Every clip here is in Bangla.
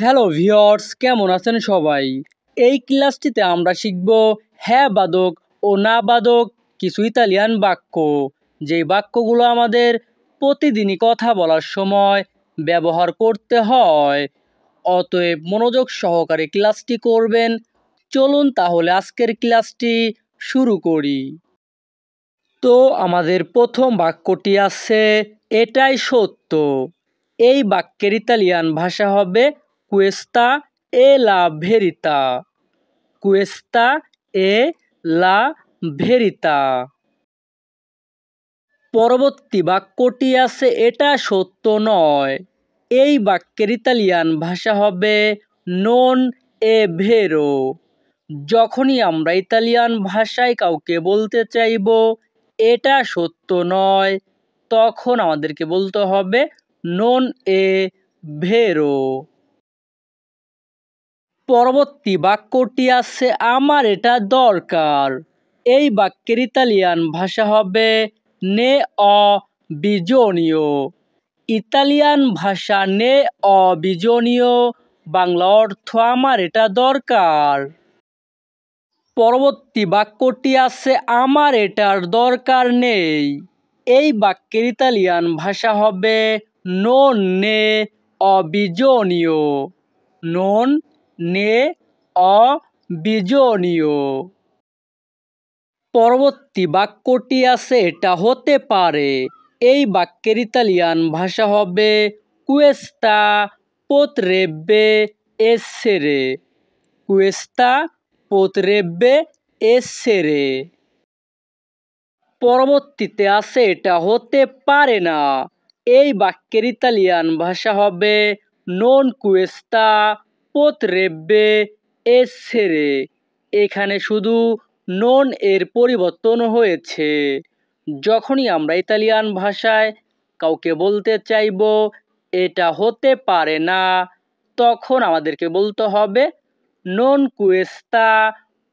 হ্যালো ভিউয়ার্স, কেমন আছেন সবাই? এই ক্লাসটিতে আমরা শিখব হ্যাঁ বাদক ও না বাদক কিছু ইতালিয়ান বাক্য, যেই বাক্যগুলো আমাদের প্রতিদিনই কথা বলার সময় ব্যবহার করতে হয়। অতএব মনোযোগ সহকারে ক্লাসটি করবেন। চলুন তাহলে আজকের ক্লাসটি শুরু করি। তো আমাদের প্রথম বাক্যটি আছে এটাই সত্য। এই বাক্যের ইতালিয়ান ভাষা হবে questa è la verità। questa è la verità। পরবর্তী বাক্যটি আছে এটা সত্য নয়। এই বাক্যের ইতালিয়ান ভাষা হবে non è vero। যখনই আমরা ইতালিয়ান ভাষায় কাউকে বলতে চাইব এটা সত্য নয়, তখন আমাদেরকে বলতে হবে non è vero। পরবর্তী বাক্যটি আছে আমার এটা দরকার। এই বাক্যের ইতালিয়ান ভাষা হবে ne ho bisogno। ইতালিয়ান ভাষা ne ho bisogno, বাংলা অর্থ আমার এটা দরকার। পরবর্তী বাক্যটি আছে আমার এটার দরকার নেই। এই বাক্যের ইতালিয়ান ভাষা হবে non ne ho bisogno। non ne ho bisogno। পরবর্তী বাক্যটি আছে এটা হতে পারে। এই বাক্যের ইতালিয়ান ভাষা হবে questa potrebbe essere। questa potrebbe essere। পরবর্তীতে আছে এটা হতে পারে না। এই বাক্যের ইতালিয়ান ভাষা হবে non questa potrebbe essere। এখানে শুধু non এর পরিবর্তন হয়েছে। যখনই আমরা ইতালিয়ান ভাষায় কাউকে বলতে চাইব এটা হতে পারে না, তখন আমাদেরকে বলতে হবে non questa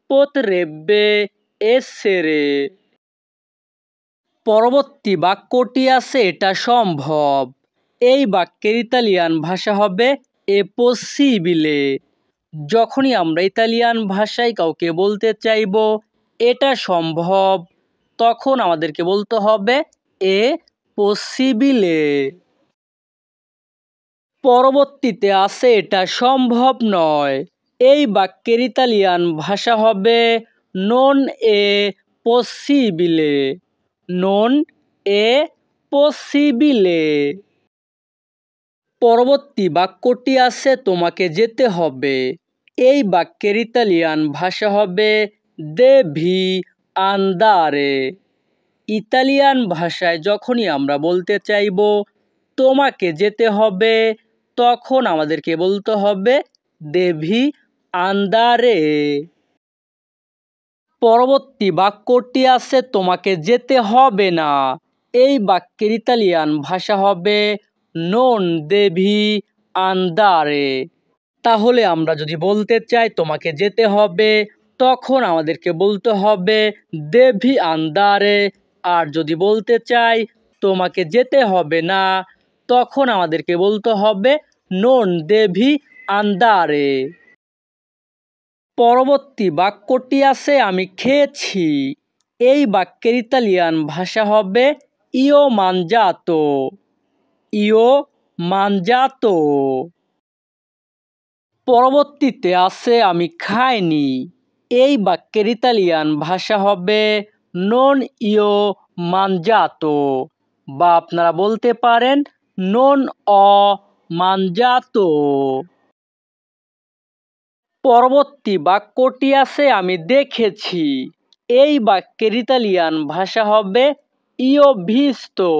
potrebbe essere। পরবর্তী বাক্যটি আছে এটা সম্ভব। এই বাক্যের ইতালিয়ান ভাষা হবে è possibile। যখনই আমরা ইতালিয়ান ভাষায় কাউকে বলতে চাইব এটা সম্ভব, তখন আমাদেরকে বলতে হবে è possibile। পরবর্তীতে আছে এটা সম্ভব নয়। এই বাক্যের ইতালিয়ান ভাষা হবে non è possibile। non è possibile। পরবর্তী বাক্যটি আছে তোমাকে যেতে হবে। এই বাক্যের ইতালিয়ান ভাষা হবে devi andare। ইতালিয়ান ভাষায় যখনই আমরা বলতে চাইব তোমাকে যেতে হবে, তখন আমাদেরকে বলতে হবে devi andare। পরবর্তী বাক্যটি আছে তোমাকে যেতে হবে না। এই বাক্যের ইতালিয়ান ভাষা হবে non devi andare। তাহলে আমরা যদি বলতে চাই তোমাকে যেতে হবে, তখন আমাদেরকে বলতে হবে devi andare। আর যদি বলতে চাই তোমাকে যেতে হবে না, তখন আমাদেরকে বলতে হবে non devi andare। পরবর্তী বাক্যটি আছে আমি খেয়েছি। এই বাক্যের ইতালিয়ান ভাষা হবে io mangiato। io mangiato। পরবর্তীতে আছে আমি খাইনি। এই বাক্যের ইতালিয়ান ভাষা হবে non io mangiato, বা আপনারা বলতে পারেন non ho mangiato। পরবর্তী বাক্যটি আছে আমি দেখেছি। এই বাক্যের ইতালিয়ান ভাষা হবে io visto।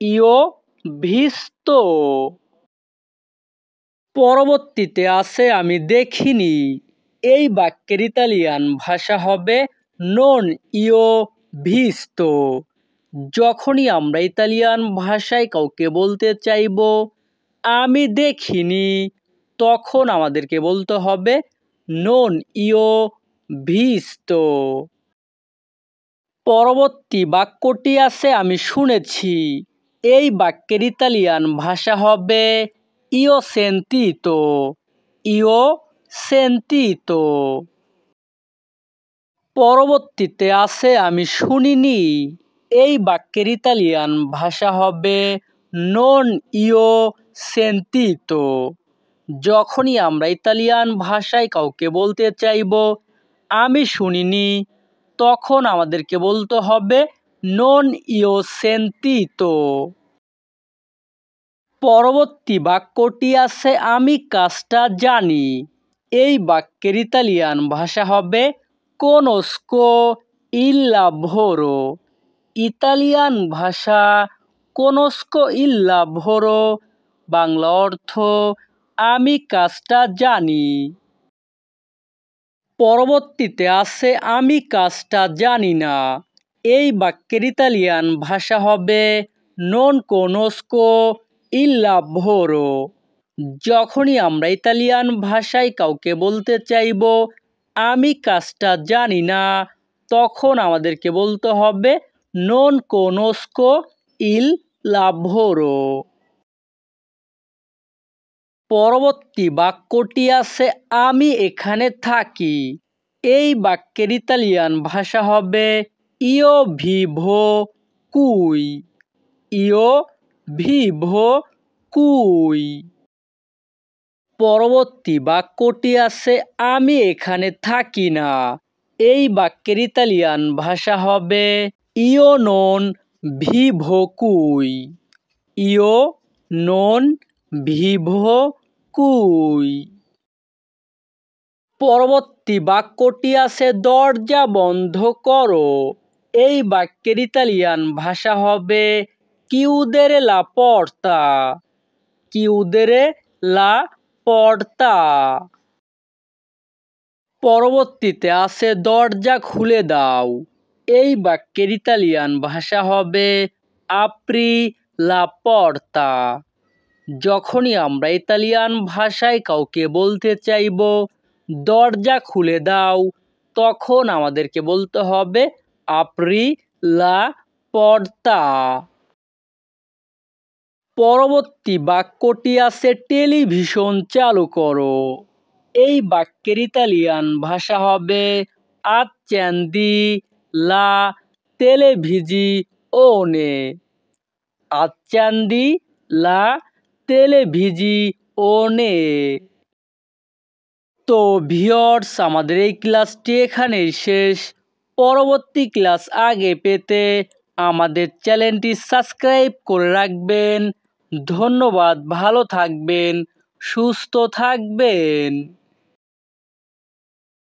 io visto। পরবর্তীতে আছে আমি দেখিনি। এই বাক্যের ইতালিয়ান ভাষা হবে non io visto। যখনই আমরা ইতালিয়ান ভাষায় কাউকে বলতে চাইব আমি দেখিনি, তখন আমাদেরকে বলতে হবে non io visto। পরবর্তী বাক্যটি আছে আমি শুনেছি। এই বাক্যের ইতালিয়ান ভাষা হবে io sentito, io sentito। পরবর্তীতে আছে আমি শুনিনি। এই বাক্যের ইতালিয়ান ভাষা হবে non io sentito। যখনই আমরা ইতালিয়ান ভাষায় কাউকে বলতে চাইব আমি শুনিনি, তখন আমাদেরকে বলতে হবে non io sentito। পরবর্তী বাক্যটি আছে আমি কাজটা জানি। এই বাক্যের ইতালিয়ান ভাষা হবে conosco il lavoro। ইতালিয়ান ভাষা conosco il lavoro, বাংলা অর্থ আমি কাজটা জানি। পরবর্তীতে আছে আমি কাজটা জানি না। এই বাক্যের ইতালিয়ান ভাষা হবে non conosco il lavoro। যখনই আমরা ইতালিয়ান ভাষায় কাউকে বলতে চাইব আমি কাজটা জানি না, তখন আমাদেরকে বলতে হবে non conosco il lavoro। পরবর্তী বাক্যটি আছে আমি এখানে থাকি। এই বাক্যের ইতালিয়ান ভাষা হবে io vivo qui, io vivo qui। পরবর্তী বাক্যটি আছে আমি এখানে থাকি না। এই বাক্যের ইতালিয়ান ভাষা হবে io non vivo qui, io non vivo qui। পরবর্তী বাক্যটি আছে দরজা বন্ধ করো। এই বাক্যের ইতালিয়ান ভাষা হবে chiudere la porta, chiudere la porta। পরবর্তীতে আছে দরজা খুলে দাও। এই বাক্যের ইতালিয়ান ভাষা হবে apri la porta। যখনই আমরা ইতালিয়ান ভাষায় কাউকে বলতে চাইব দরজা খুলে দাও, তখন আমাদেরকে বলতে হবে apri la porta। পরবর্তী বাক্যটি আছে টেলিভিশন চালু করো। এই বাক্যের ইতালিয়ান ভাষা হবে accendi la televisione, accendi la televisione। তো ভিউয়ার্স, আমাদের এই ক্লাসটি এখানেই শেষ। পরবর্তী ক্লাস আগে পেতে আমাদের চ্যানেলটি সাবস্ক্রাইব করে রাখবেন। ধন্যবাদ, ভালো থাকবেন, সুস্থ থাকবেন।